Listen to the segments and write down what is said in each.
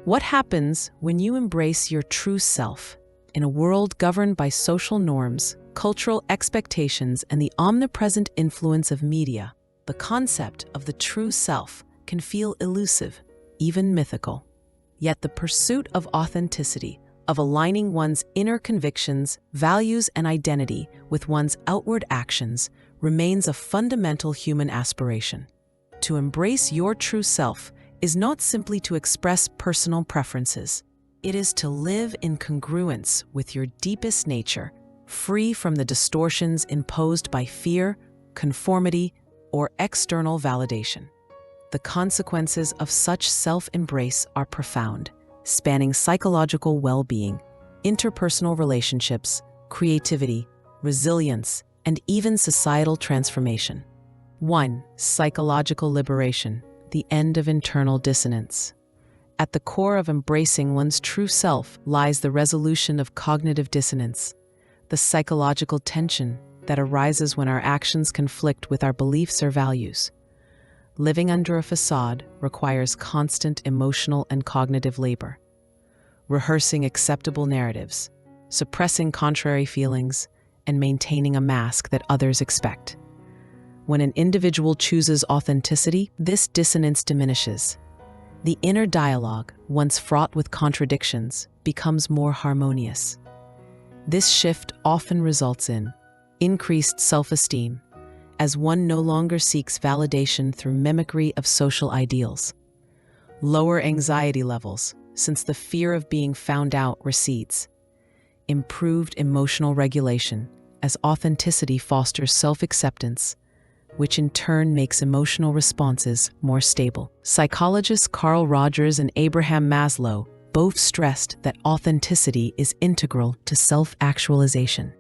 What happens when you embrace your true self? In a world governed by social norms, cultural expectations, and the omnipresent influence of media, the concept of the true self can feel elusive, even mythical. Yet the pursuit of authenticity, of aligning one's inner convictions, values, and identity with one's outward actions, remains a fundamental human aspiration. To embrace your true self is not simply to express personal preferences. It is to live in congruence with your deepest nature, free from the distortions imposed by fear, conformity, or external validation. The consequences of such self-embrace are profound, spanning psychological well-being, interpersonal relationships, creativity, resilience, and even societal transformation. 1. Psychological liberation, the end of internal dissonance. At the core of embracing one's true self lies the resolution of cognitive dissonance, the psychological tension that arises when our actions conflict with our beliefs or values. Living under a facade requires constant emotional and cognitive labor. Rehearsing acceptable narratives, suppressing contrary feelings, and maintaining a mask that others expect. When an individual chooses authenticity, this dissonance diminishes. The inner dialogue, once fraught with contradictions, becomes more harmonious. This shift often results in increased self-esteem, as one no longer seeks validation through mimicry of social ideals. Lower anxiety levels, since the fear of being found out recedes. Improved emotional regulation, as authenticity fosters self-acceptance, which in turn makes emotional responses more stable. Psychologists Carl Rogers and Abraham Maslow both stressed that authenticity is integral to self-actualization.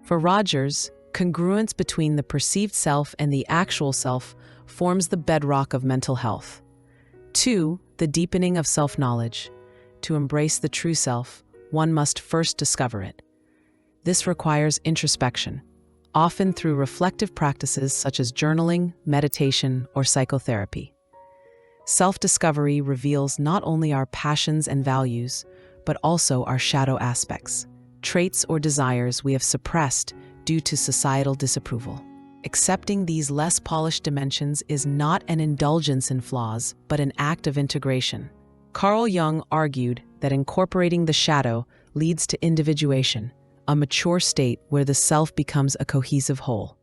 For Rogers, congruence between the perceived self and the actual self forms the bedrock of mental health. 2. The deepening of self-knowledge. To embrace the true self, one must first discover it. This requires introspection, often through reflective practices such as journaling, meditation, or psychotherapy. Self-discovery reveals not only our passions and values, but also our shadow aspects, traits or desires we have suppressed due to societal disapproval. Accepting these less polished dimensions is not an indulgence in flaws, but an act of integration. Carl Jung argued that incorporating the shadow leads to individuation, a mature state where the self becomes a cohesive whole.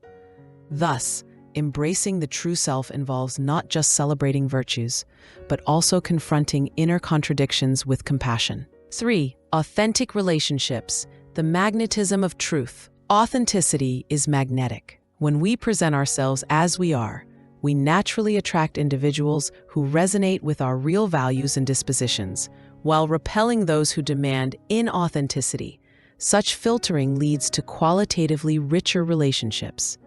Thus, embracing the true self involves not just celebrating virtues, but also confronting inner contradictions with compassion. 3. Authentic relationships, the magnetism of truth. Authenticity is magnetic. When we present ourselves as we are, we naturally attract individuals who resonate with our real values and dispositions, while repelling those who demand inauthenticity. Such filtering leads to qualitatively richer relationships.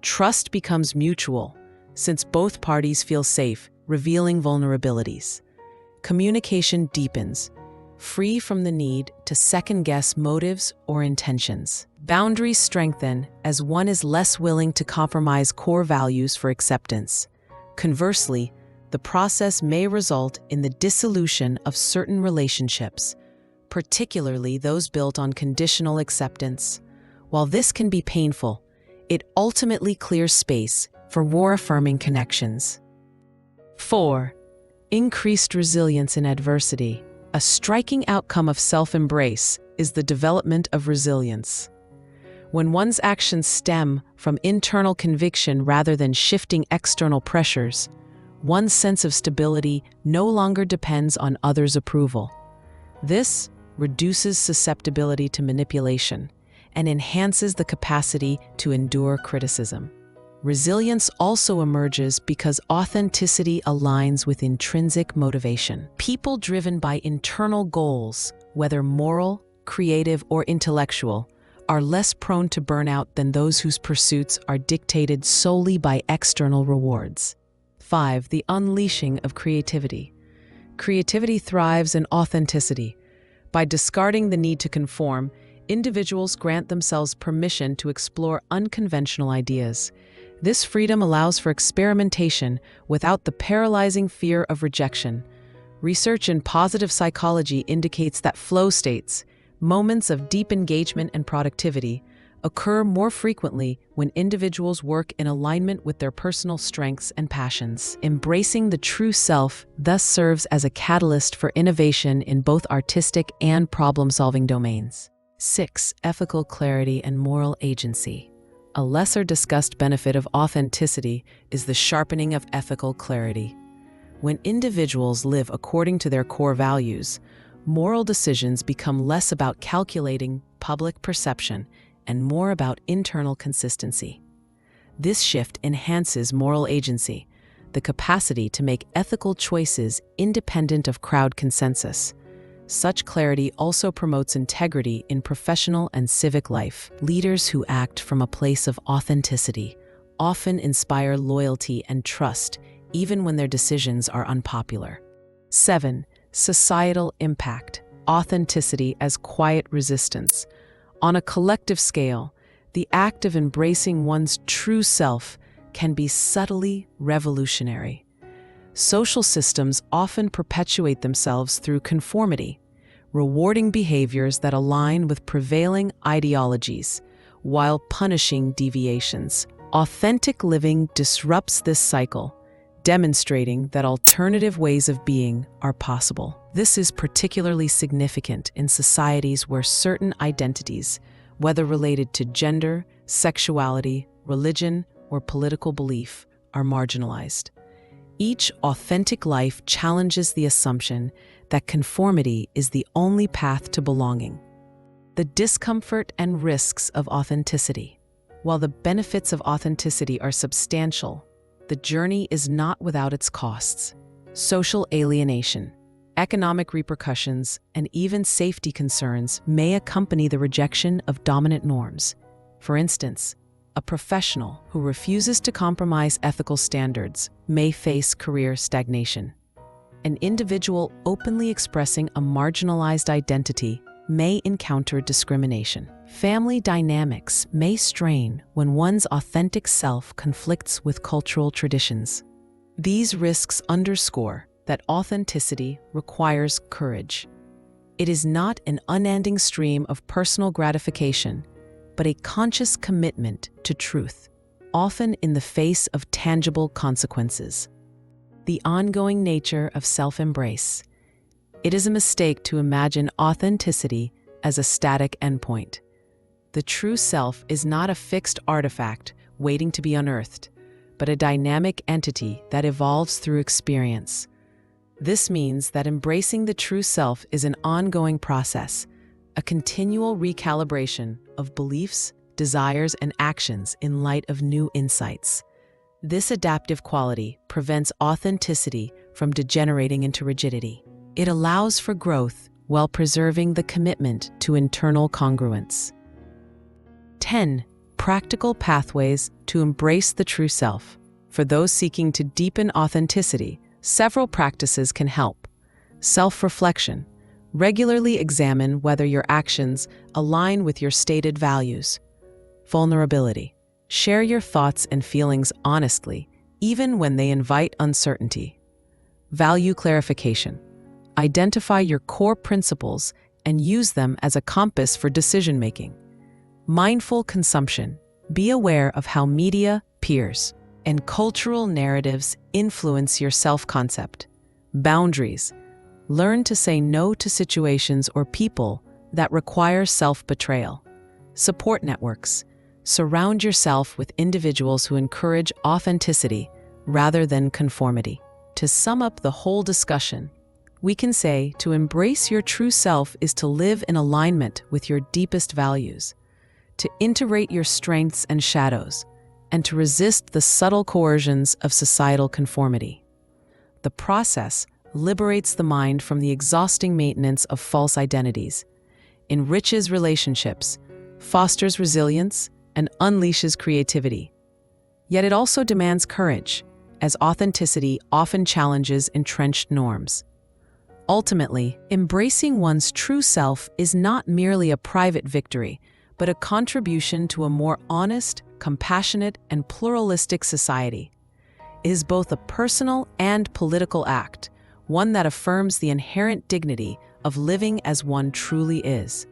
Trust becomes mutual, since both parties feel safe, revealing vulnerabilities. Communication deepens, free from the need to second-guess motives or intentions. Boundaries strengthen as one is less willing to compromise core values for acceptance. Conversely, the process may result in the dissolution of certain relationships, particularly those built on conditional acceptance. While this can be painful, it ultimately clears space for more affirming connections. 4. Increased resilience in adversity. A striking outcome of self-embrace is the development of resilience. When one's actions stem from internal conviction rather than shifting external pressures, one's sense of stability no longer depends on others' approval. This reduces susceptibility to manipulation and enhances the capacity to endure criticism. Resilience also emerges because authenticity aligns with intrinsic motivation. People driven by internal goals, whether moral, creative, or intellectual, are less prone to burnout than those whose pursuits are dictated solely by external rewards. 5. The unleashing of creativity. Creativity thrives in authenticity. By discarding the need to conform, individuals grant themselves permission to explore unconventional ideas. This freedom allows for experimentation without the paralyzing fear of rejection, Research in positive psychology indicates that flow states, moments of deep engagement and productivity, occur more frequently when individuals work in alignment with their personal strengths and passions. Embracing the true self thus serves as a catalyst for innovation in both artistic and problem-solving domains. 6. Ethical clarity and moral agency. A lesser-discussed benefit of authenticity is the sharpening of ethical clarity. When individuals live according to their core values, moral decisions become less about calculating public perception and more about internal consistency. This shift enhances moral agency, the capacity to make ethical choices independent of crowd consensus. Such clarity also promotes integrity in professional and civic life. Leaders who act from a place of authenticity often inspire loyalty and trust, even when their decisions are unpopular. 7. Societal impact. Authenticity as quiet resistance. On a collective scale, the act of embracing one's true self can be subtly revolutionary. Social systems often perpetuate themselves through conformity, rewarding behaviors that align with prevailing ideologies, while punishing deviations. Authentic living disrupts this cycle, demonstrating that alternative ways of being are possible. This is particularly significant in societies where certain identities, whether related to gender, sexuality, religion, or political belief, are marginalized. Each authentic life challenges the assumption that conformity is the only path to belonging. The discomfort and risks of authenticity. While the benefits of authenticity are substantial, the journey is not without its costs. Social alienation, economic repercussions, and even safety concerns may accompany the rejection of dominant norms. For instance, a professional who refuses to compromise ethical standards may face career stagnation. An individual openly expressing a marginalized identity may encounter discrimination. Family dynamics may strain when one's authentic self conflicts with cultural traditions. These risks underscore that authenticity requires courage. It is not an unending stream of personal gratification, but a conscious commitment to truth, often in the face of tangible consequences. The ongoing nature of self-embrace. It is a mistake to imagine authenticity as a static endpoint. The true self is not a fixed artifact waiting to be unearthed, but a dynamic entity that evolves through experience. This means that embracing the true self is an ongoing process, a continual recalibration of beliefs, desires, and actions in light of new insights. This adaptive quality prevents authenticity from degenerating into rigidity. It allows for growth while preserving the commitment to internal congruence. 10. Practical pathways to embrace the true self. For those seeking to deepen authenticity, several practices can help. Self-reflection. Regularly examine whether your actions align with your stated values. Vulnerability. Share your thoughts and feelings honestly, even when they invite uncertainty. Value clarification. Identify your core principles and use them as a compass for decision-making. Mindful consumption. Be aware of how media, peers, and cultural narratives influence your self-concept. Boundaries. Learn to say no to situations or people that require self-betrayal. Support networks. Surround yourself with individuals who encourage authenticity rather than conformity. To sum up the whole discussion, we can say to embrace your true self is to live in alignment with your deepest values, to integrate your strengths and shadows, and to resist the subtle coercions of societal conformity. The process liberates the mind from the exhausting maintenance of false identities, enriches relationships, fosters resilience, and unleashes creativity. Yet it also demands courage, as authenticity often challenges entrenched norms. Ultimately, embracing one's true self is not merely a private victory, but a contribution to a more honest, compassionate, and pluralistic society. It is both a personal and political act, one that affirms the inherent dignity of living as one truly is.